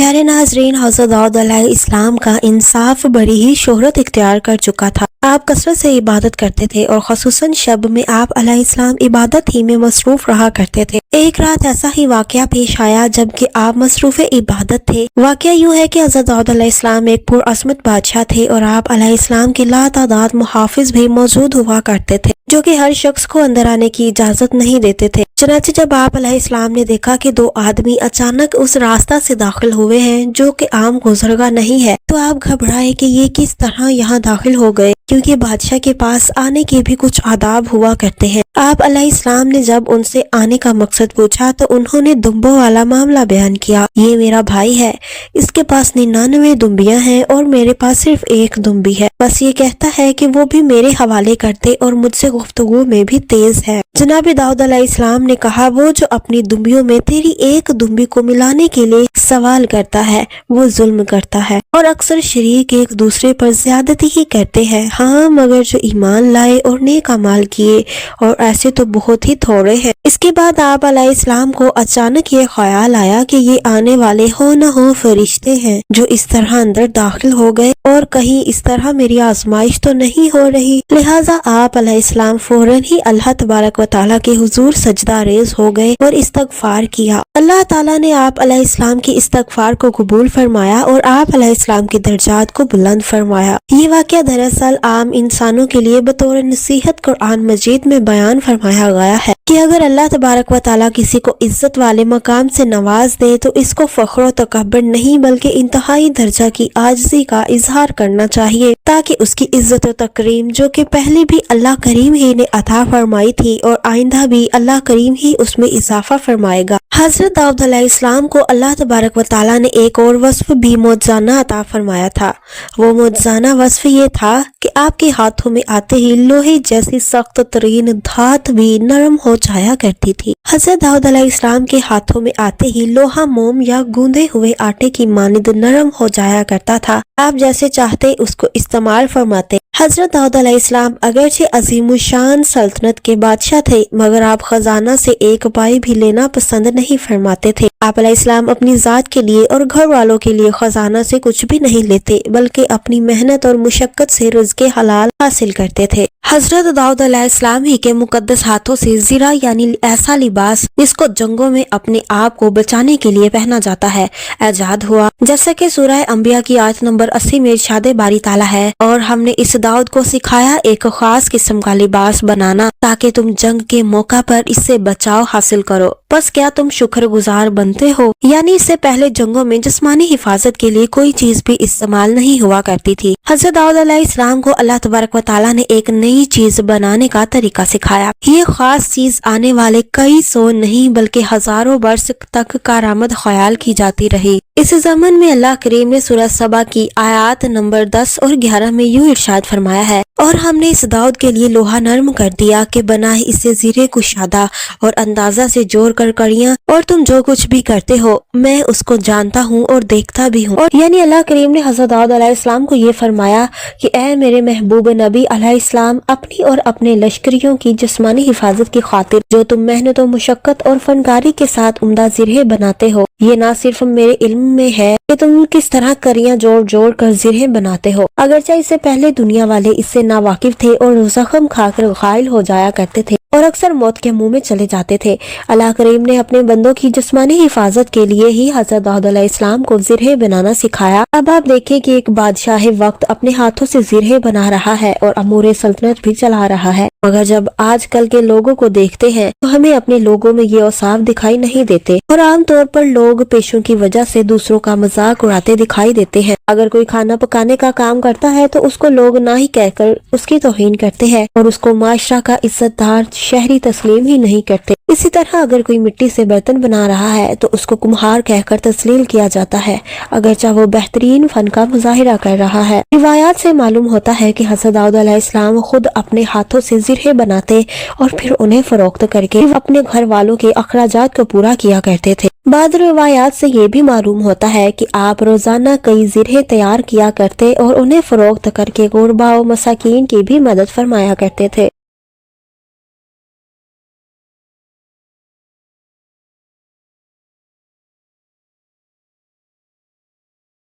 प्यारे नाजरीन, हज़रत दाऊद अलैहिस्सलाम का इंसाफ बड़ी ही शोहरत इख्तियार कर चुका था। आप कसरत से इबादत करते थे और ख़ुसूसन शब में आप अलैहिस्सलाम इबादत ही में मसरूफ रहा करते थे। एक रात ऐसा ही वाक़या पेश आया जबकि आप मसरूफ इबादत थे। वाक़या यूँ है कि हज़रत दाऊद अलैहिस्सलाम एक पुरअज़मत बादशाह थे और आप अलैहिस्सलाम के लातादाद मुहाफ़िज़ भी मौजूद हुआ करते थे जो कि हर शख्स को अंदर आने की इजाज़त नहीं देते थे। चनाचे जब आप अलैहिस्सलाम ने देखा कि दो आदमी अचानक उस रास्ता से दाखिल हुए हैं जो कि आम गुज़रगा नहीं है, तो आप घबराए कि ये किस तरह यहाँ दाखिल हो गए, क्योंकि बादशाह के पास आने के भी कुछ आदाब हुआ करते हैं। आप अलैहिस्सलाम ने जब उनसे आने का मकसद पूछा तो उन्होंने दुम्बों वाला मामला बयान किया। ये मेरा भाई है, इसके पास 99 दुम्बियां हैं और मेरे पास सिर्फ एक दुम्बी है। बस ये कहता है कि वो भी मेरे हवाले करते और मुझसे गुफ्तगू में भी तेज है। जनाब दाऊद अलैहिस्सलाम ने कहा, वो जो अपनी दुम्बियों में तेरी एक दुम्बी को मिलाने के लिए सवाल करता है वो जुल्म करता है और अक्सर शरीक एक दूसरे पर ज्यादती ही करते हैं। हाँ, मगर जो ईमान लाए और नेक अमाल किए, और ऐसे तो बहुत ही थोड़े हैं। इसके बाद आप अलैहिस्सलाम को अचानक ये ख्याल आया कि ये आने वाले हो न हो फरिश्ते हैं जो इस तरह अंदर दाखिल हो गए और कहीं इस तरह मेरी आजमाइश तो नहीं हो रही। लिहाजा आप अलैहिस्सलाम फौरन ही अल्लाह तबारक व तआला के हुजूर सजदा रेज हो गए और इस्तगफार किया। अल्लाह ताला ने आप अलैहिस्सलाम की इस्तगफार को कबूल फरमाया और आप अलैहिस्सलाम के दर्जात को बुलंद फरमाया। ये वाक़या दरअसल आम इंसानों के लिए बतौर नसीहत कुरान मजीद में बयान फरमाया गया है कि अगर अल्लाह तबारक व तआला किसी को इज्जत वाले मकाम से नवाज दे तो इसको फख्र तकब्बुर नहीं बल्कि इंतहाई दर्जा की आजिज़ी का इजहार करना चाहिए, ताकि उसकी इज्जत और तकरीम जो कि पहले भी अल्लाह करीम ही ने अता फरमाई थी और आइंदा भी अल्लाह करीम ही उसमें इजाफा फरमाएगा। हजरत दाऊद अलैहिस्सलाम को अल्लाह तबारक व तआला ने एक और वस्फ भी मौजज़ाना अता फरमाया था। वो मौजज़ाना वस्फ ये था कि आपके हाथों में आते ही लोहे जैसी सख्त तरीन धात भी नरम हो जाया करती थी। हजरत दाऊद अलैहिस्सलाम के हाथों में आते ही लोहा मोम या गूंदे हुए आटे की मानिंद नरम हो जाया करता था। आप जैसे चाहते उसको इस्तेमाल फरमाते। हजरत दाऊद अलैहिस्सलाम अगरचे अजीमुशान सल्तनत के बादशाह थे, मगर आप खजाना से एक पाई भी लेना पसंद नहीं फरमाते थे। आप अलैहिस्सलाम अपनी जात के लिए और घर वालों के लिए खजाना से कुछ भी नहीं लेते, बल्कि अपनी मेहनत और मुशक्कत से रिज़्क़े हलाल हासिल करते थे। हजरत दाऊद अलैहिस्सलाम ही के मुकद्दस हाथों से ज़िरा यानी ऐसा लिबास जिसको जंगों में अपने आप को बचाने के लिए पहना जाता है ऐजाद हुआ। जैसा कि सूरह अंबिया की आयत नंबर 80 में इरशाद बारी ताला है, और हमने इस दाऊद को सिखाया एक खास किस्म का लिबास बनाना ताकि तुम जंग के मौका पर इससे बचाव हासिल करो। बस क्या तुम शुक्रगुजार बनते हो? यानी इससे पहले जंगों में जिस्मानी हिफाजत के लिए कोई चीज भी इस्तेमाल नहीं हुआ करती थी। हजरत दाऊद अलैहिस्सलाम को अल्लाह तबारक व तआला ने एक नई चीज बनाने का तरीका सिखाया। ये खास चीज आने वाले कई सौ नहीं बल्कि हजारों वर्ष तक कारामद ख्याल की जाती रही। इस ज़मन में अल्लाह करीम ने सूरह सबा की आयत नंबर 10 और 11 में यूं इरशाद फरमाया है, और हमने इस दाऊद के लिए लोहा नरम कर दिया कि बनाए इसे ज़ीरे कुशादा और अंदाजा से जोड़ कर कड़ियां, और तुम जो कुछ भी करते हो मैं उसको जानता हूँ और देखता भी हूँ। और यानी अल्लाह करीम ने हजरत दाऊद अलैहिस्सलाम को ये फरमाया कि ऐ मेरे महबूब नबी अलैहिस्सलाम, अपनी और अपने लश्करियों की जिस्मानी हिफाजत की खातिर जो तुम मेहनत और मुशक्कत और फनकारी के साथ उम्दा ज़िरे बनाते हो, ये ना सिर्फ मेरे इल्म में है कि तुम किस तरह करियां जोड़ जोड़ कर ज़िरे बनाते हो, अगरचे इससे पहले दुनिया वाले इससे नावाकिफ थे और जख्म खाकर घायल हो जाया करते थे और अक्सर मौत के मुंह में चले जाते थे। अल्लाह करीम ने अपने बंदों की जिस्मानी हिफाजत के लिए ही हजरत दाऊद अलैहिस्सलाम को ज़िरे बनाना सिखाया। अब आप देखें कि एक बादशाह वक्त अपने हाथों से ज़िरे बना रहा है और अमूर सल्तनत भी चला रहा है, मगर जब आजकल के लोगों को देखते हैं तो हमें अपने लोगों में ये औसाफ दिखाई नहीं देते और आमतौर पर लोग पेशों की वजह से दूसरों का मजाक उड़ाते दिखाई देते हैं। अगर कोई खाना पकाने का काम करता है तो उसको लोग ना ही कहकर उसकी तौहीन करते हैं और उसको माशरा का इज्जतदार शहरी तस्लीम ही नहीं करते। इसी तरह अगर कोई मिट्टी से बर्तन बना रहा है तो उसको कुम्हार कहकर तस्लील किया जाता है, अगरचे वो बेहतरीन फन का मुजाहिरा कर रहा है। रिवायात से मालूम होता है कि हज़रत दाऊद अलैहिस्सलाम खुद अपने हाथों से ज़िरे बनाते और फिर उन्हें फरोख्त करके अपने घर वालों के अखराजात को पूरा किया करते थे। बाद रिवायात से ये भी मालूम होता है कि आप रोजाना कई ज़िरे तैयार किया करते और उन्हें फरोख्त करके गुरबा और मसाकीन की भी मदद फरमाया करते थे।